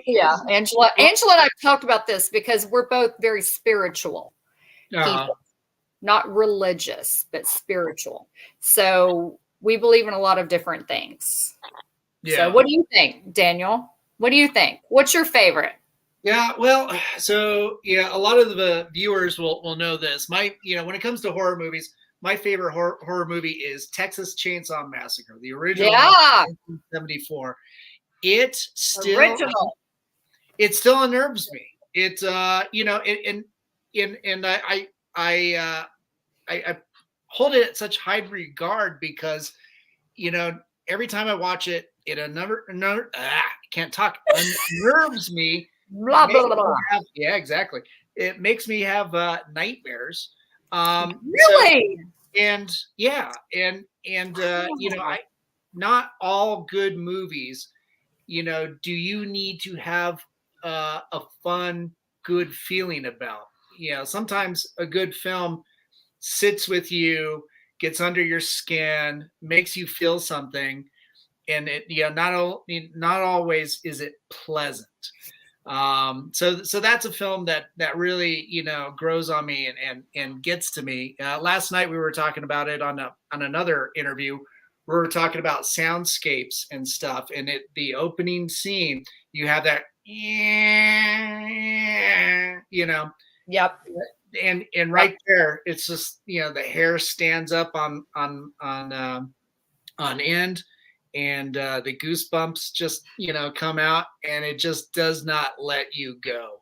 Yeah. Angela and I've talked about this because we're both very spiritual people, not religious, but spiritual. So we believe in a lot of different things. Yeah. So what do you think, Daniel? What do you think? What's your favorite? Yeah, well, so yeah, a lot of the viewers will know this. When it comes to horror movies, my favorite horror movie is Texas Chainsaw Massacre, the original one, Yeah, 1974. It still original. it still unnerves me. It and I hold it at such high regard because every time I watch it, it can't talk, unnerves me. Blah blah blah blah. Yeah, exactly. It makes me have nightmares. Really? And yeah, and I not all good movies. Do you need to have a fun, good feeling about? Sometimes a good film sits with you, gets under your skin, makes you feel something, and it not always is it pleasant. So that's a film that really grows on me and gets to me. Last night we were talking about it on another interview. We were talking about soundscapes and stuff, and the opening scene, you have that, Yep. and right there, it's just the hair stands up on end, and the goosebumps just come out, and it just does not let you go.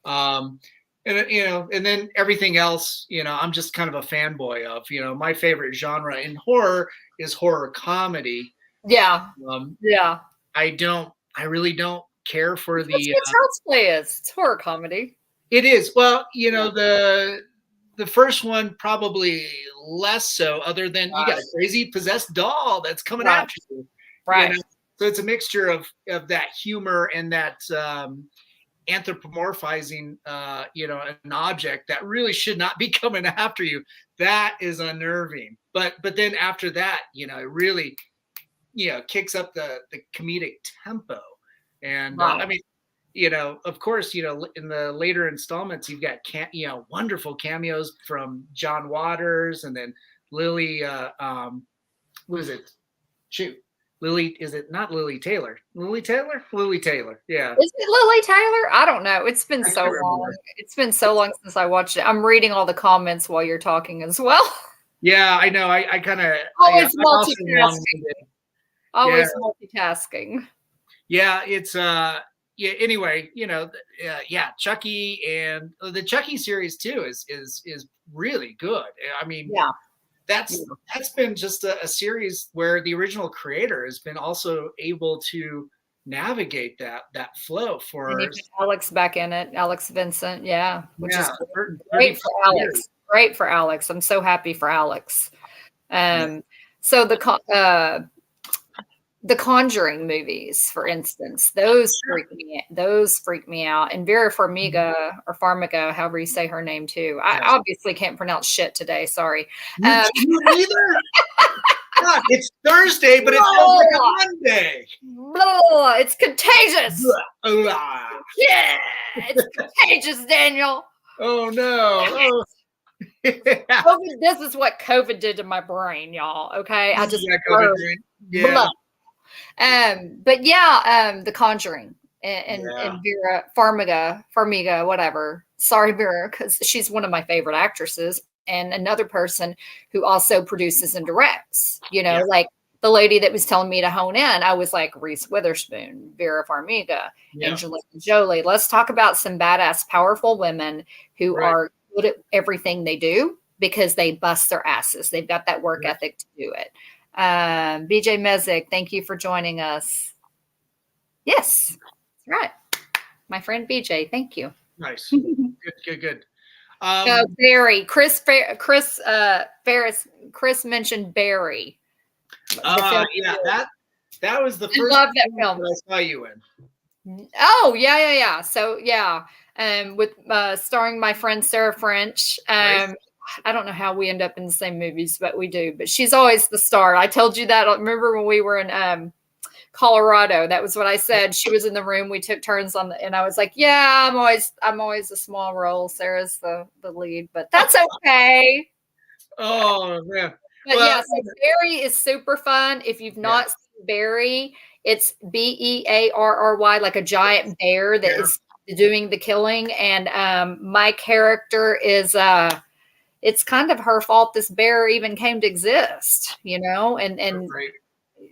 And then everything else, I'm just kind of a fanboy of. My favorite genre in horror is horror comedy. Yeah. Yeah. I really don't care for That's what Child's Play is. It's horror comedy. It is. Well, the first one probably less so, other than you got a crazy possessed doll that's coming after you. Right. So it's a mixture of that humor and that anthropomorphizing, an object that really should not be coming after you. That is unnerving. But then after that, it really, kicks up the comedic tempo. And I mean, of course, in the later installments, you've got wonderful cameos from John Waters, and then Lily. What is it? Shoot, Lily. Is it not Lily Taylor? Lily Taylor. Lily Taylor. Yeah. Is it Lily Taylor? I don't know. It's been so long. It's been so long since I watched it. I'm reading all the comments while you're talking as well. Yeah, I know. I kind of always multitasking. Always multitasking. Yeah, it's yeah. Anyway, Chucky, and the Chucky series too is really good. I mean, yeah, that's been just a series where the original creator has been also able to navigate that flow for. And you put Alex back in it, Alex Vincent, which is great for Alex. Years. Great for Alex. I'm so happy for Alex. So the Conjuring movies, for instance, those freak me out. And Vera Farmiga, or Farmiga, however you say her name too. I obviously can't pronounce shit today. Sorry. You neither? God, it's Thursday, but it feels like a Monday. It's contagious. Yeah, it's contagious, Daniel. Oh no. Oh. COVID, this is what COVID did to my brain, y'all. Okay. I just but The Conjuring and Vera Farmiga, whatever. Sorry, Vera, because she's one of my favorite actresses, and another person who also produces and directs. Like the lady that was telling me to hone in, I was like Reese Witherspoon, Vera Farmiga, Angelina Jolie. Let's talk about some badass, powerful women who are good at everything they do because they bust their asses. They've got that work ethic to do it. BJ Mezek, thank you for joining us. Yes, that's right. My friend BJ, thank you. Nice. Good. Barry. Chris mentioned Barry. That was the first love that film that I saw you in. Oh, yeah. So with starring my friend Sarah French. I don't know how we end up in the same movies, but we do. But she's always the star. I told you that. Remember when we were in Colorado? That was what I said. She was in the room. We took turns and I was like, "Yeah, I'm always a small role. Sarah's the lead, but that's okay." Oh man! But so Barry is super fun. If you've not seen Barry, it's Bearry, like a giant bear that is doing the killing. And my character is it's kind of her fault this bear even came to exist, and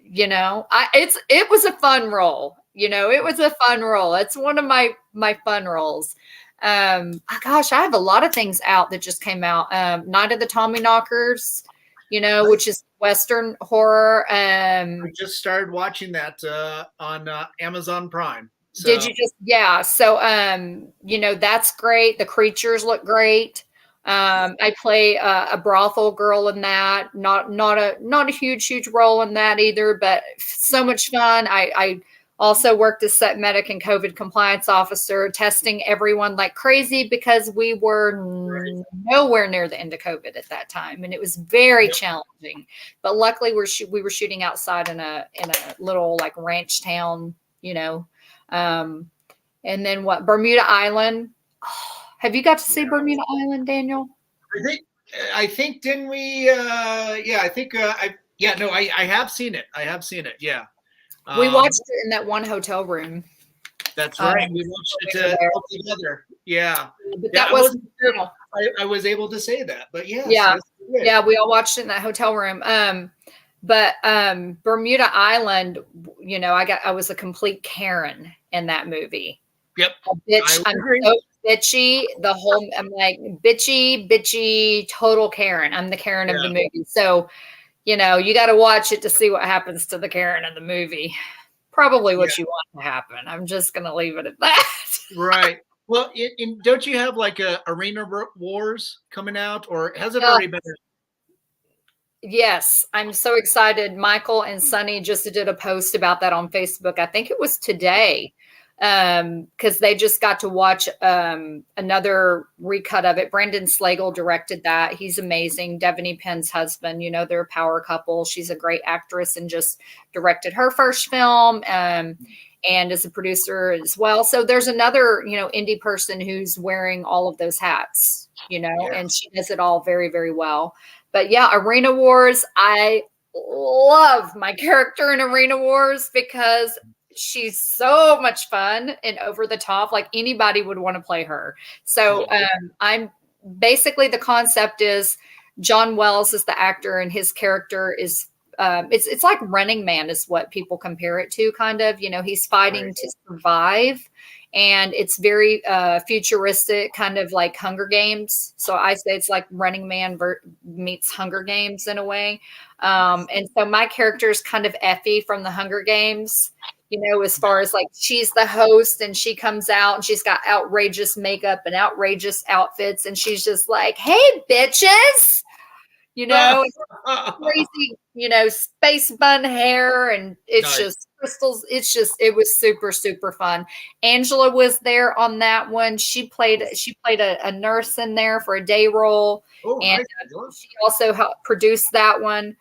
you know, it was a fun role. It was a fun role. It's one of my fun roles. Gosh, I have a lot of things out that just came out. Night of the Tommyknockers, which is Western horror. I just started watching that on Amazon Prime. So. Did you just? Yeah. So, that's great. The creatures look great. I play a brothel girl in that. Not a huge role in that either, but so much fun. I also worked as set medic and COVID compliance officer, testing everyone like crazy because we were nowhere near the end of COVID at that time, and it was very challenging. But luckily, we were shooting outside in a little like ranch town, and then Bermuda Island. Oh, have you got to see Bermuda Island, Daniel? I think didn't we? I think I have seen it. I have seen it. Yeah. We watched it in that one hotel room. That's right. We watched it together. Yeah. But that wasn't brutal. I was able to say that, but yes, yeah, we all watched it in that hotel room. But Bermuda Island, I was a complete Karen in that movie. Yep. Bitch, I'm so bitchy. I'm like bitchy, total Karen. I'm the Karen of the movie. So, you got to watch it to see what happens to the Karen in the movie. Probably what you want to happen. I'm just going to leave it at that. Right. Well, don't you have like a Arena Wars coming out, or has it already been? Yes, I'm so excited. Michael and Sunny just did a post about that on Facebook. I think it was today, because they just got to watch another recut of it. Brandon Slagle directed that. He's amazing. Devaney Penn's husband, they're a power couple. She's a great actress and just directed her first film, and is a producer as well. So there's another, indie person who's wearing all of those hats, and she does it all very, very well. But yeah, Arena Wars, I love my character in Arena Wars because she's so much fun and over the top. Like anybody would want to play her. So I'm basically, the concept is John Wells is the actor and his character is it's like Running Man is what people compare it to, kind of. He's fighting to survive. And it's very futuristic, kind of like Hunger Games. So I say it's like Running Man meets Hunger Games in a way. And so my character is kind of Effie from the Hunger Games, as far as like she's the host and she comes out and she's got outrageous makeup and outrageous outfits. And she's just like, hey, bitches, crazy, space bun hair. And it's just crystals. It was super, super fun. Angela was there on that one. She played a nurse in there for a day role. And she also helped produce that one.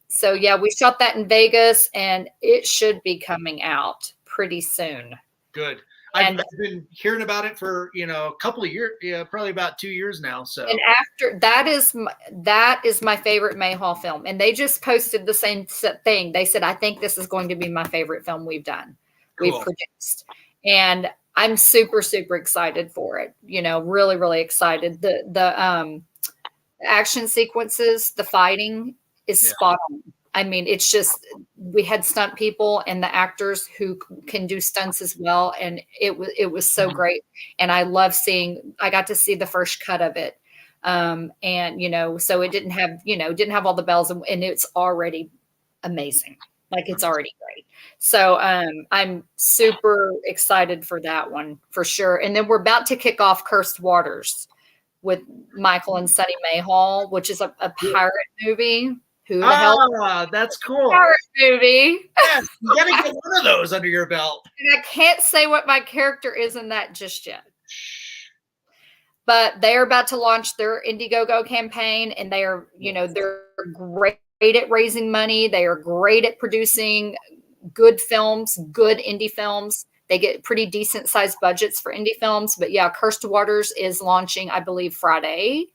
So yeah, we shot that in Vegas and it should be coming out pretty soon. Good. I've been hearing about it for, a couple of years, probably about 2 years now. So, and after that is my favorite Mayhall film. And they just posted the same thing. They said, I think this is going to be my favorite film we've done. Cool. We've produced. And I'm super, super excited for it. Really, really excited. The action sequences, the fighting is spot on. I mean, it's just, we had stunt people and the actors who can do stunts as well. And it was so great. And I got to see the first cut of it. And, so it didn't have all the bells and it's already amazing. Like it's already great. So I'm super excited for that one for sure. And then we're about to kick off Cursed Waters with Michael and Sunny Mayhall, which is a pirate movie. Who the hell? That's cool. Pirate movie. Yes, you gotta get one of those under your belt. And I can't say what my character is in that just yet. But they are about to launch their Indiegogo campaign, and they are, they're great at raising money. They are great at producing good films, good indie films. They get pretty decent sized budgets for indie films. But yeah, Cursed Waters is launching, I believe, Friday.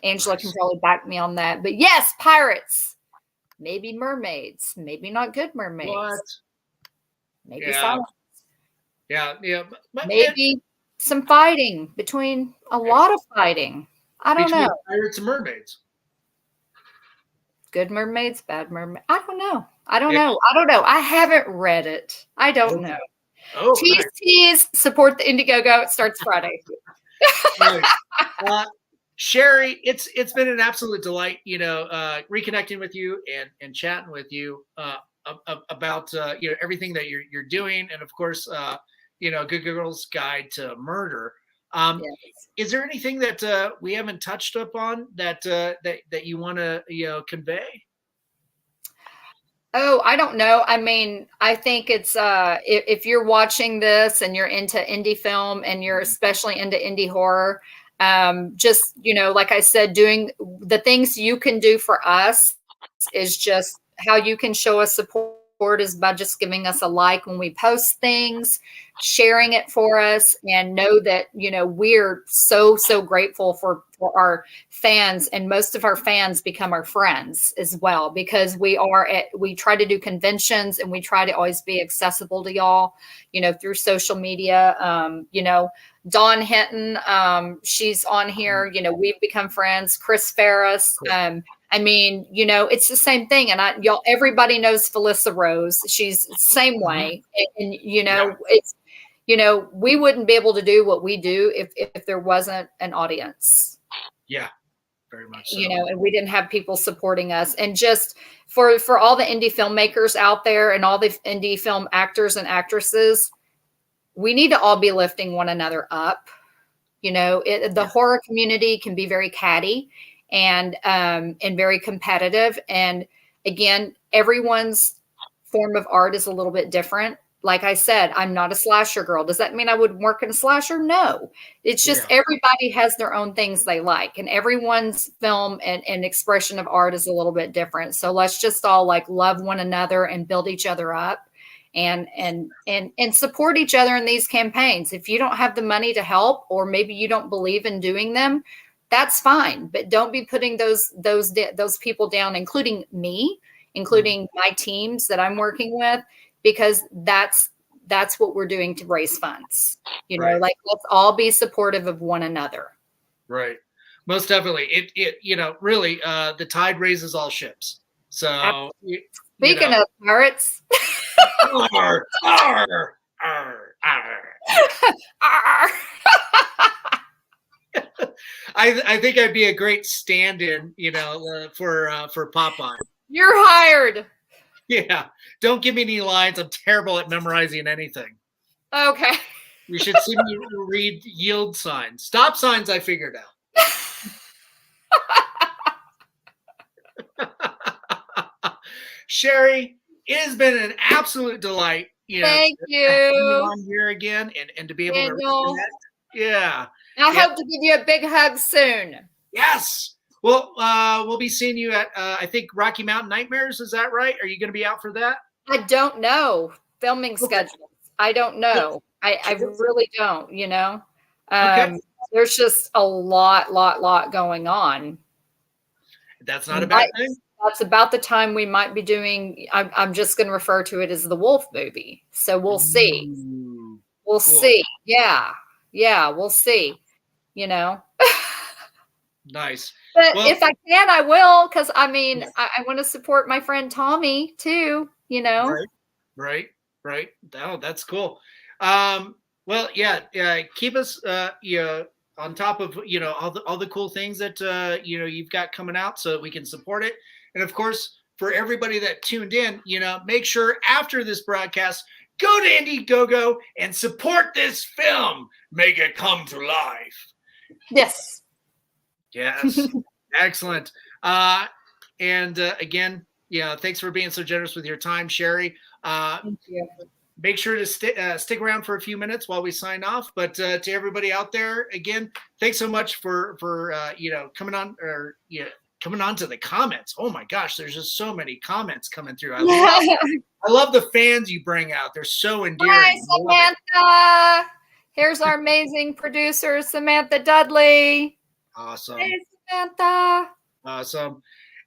Angela can probably back me on that. But yes, pirates. Maybe mermaids. Maybe not good mermaids. What? Maybe silence. Yeah. Maybe some fighting between a lot of fighting. I don't know. Pirates and mermaids. Good mermaids, bad mermaids. I don't know. I don't know. I haven't read it. I don't know. Oh, tease, tease, support the Indiegogo. It starts Friday. Sheri, it's been an absolute delight, reconnecting with you and chatting with you about everything that you're doing, and of course, Good Girl's Guide to Murder. Yes. Is there anything that we haven't touched upon that you want to convey? Oh, I don't know. I mean, I think it's if you're watching this and you're into indie film and you're especially into indie horror, just like I said, doing the things you can do for us is just how you can show us support is by just giving us a like when we post things, sharing it for us, and know that we're so grateful for our fans, and most of our fans become our friends as well, because we try to do conventions and we try to always be accessible to y'all through social media. Dawn Hinton, she's on here, we've become friends. Chris Ferris, I mean, it's the same thing. And everybody knows Felissa Rose. She's the same way. And it's, we wouldn't be able to do what we do if there wasn't an audience. Yeah, very much so. And we didn't have people supporting us. And just for all the indie filmmakers out there and all the indie film actors and actresses, we need to all be lifting one another up. The horror community can be very catty and very competitive. And again, everyone's form of art is a little bit different. Like I said, I'm not a slasher girl. Does that mean I would work in a slasher? No. It's just everybody has their own things they like, and everyone's film and expression of art is a little bit different. So let's just all love one another and build each other up and support each other in these campaigns. If you don't have the money to help, or maybe you don't believe in doing them, that's fine. But don't be putting those people down, including me, including my teams that I'm working with, because that's what we're doing to raise funds. Let's all be supportive of one another. Right. Most definitely. It really, the tide raises all ships. So speaking of pirates. Arr, arr, arr, arr. I think I'd be a great stand-in, for Popeye. You're hired. Yeah. Don't give me any lines. I'm terrible at memorizing anything. Okay. You should see me read yield signs. Stop signs I figured out. Sheri, it has been an absolute delight. Thank you. On here again and to be able to reconnect. Yeah. I hope to give you a big hug soon. Yes. Well, we'll be seeing you at, I think, Rocky Mountain Nightmares. Is that right? Are you going to be out for that? I don't know. Filming schedules. I don't know. I really don't, Okay. There's just a lot going on. That's not a bad thing. That's about the time we might be doing, I'm just going to refer to it as the Wolf movie. So we'll see. We'll see. Yeah, we'll see, Nice. But if I can, I will, because I want to support my friend Tommy too, Right. Oh, that's cool. Well, keep us, on top of, all the cool things that, you've got coming out, so that we can support it. And of course, for everybody that tuned in, make sure after this broadcast, go to Indiegogo and support this film. Make it come to life. Yes. Yes. Excellent. And again, thanks for being so generous with your time, Sheri. Thank you. Make sure to stick around for a few minutes while we sign off. But to everybody out there, again, thanks so much for coming on, or coming on to the comments. Oh my gosh, there's just so many comments coming through. I love the fans you bring out. They're so endearing. Hi, Samantha. Here's our amazing producer, Samantha Dudley. Awesome. Hey, Samantha. Awesome.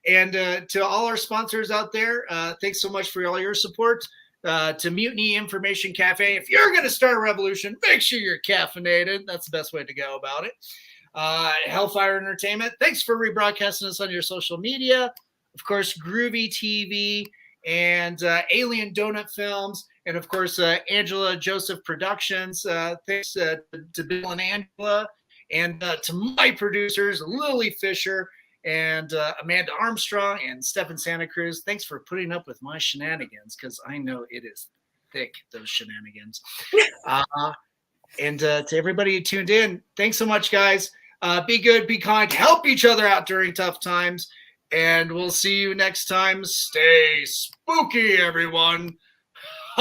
And to all our sponsors out there, thanks so much for all your support. to Mutiny Information Cafe. If you're going to start a revolution, make sure you're caffeinated. That's the best way to go about it. Hellfire Entertainment, thanks for rebroadcasting us on your social media. Of course, Groovy TV and Alien Donut Films. And, of course, Angela Joseph Productions. Thanks to Bill and Angela. And to my producers, Lily Fisher and Amanda Armstrong and Stefan Santa Cruz. Thanks for putting up with my shenanigans, because I know it is thick, those shenanigans. And to everybody who tuned in, thanks so much, guys. Be good, be kind, help each other out during tough times. And we'll see you next time. Stay spooky, everyone.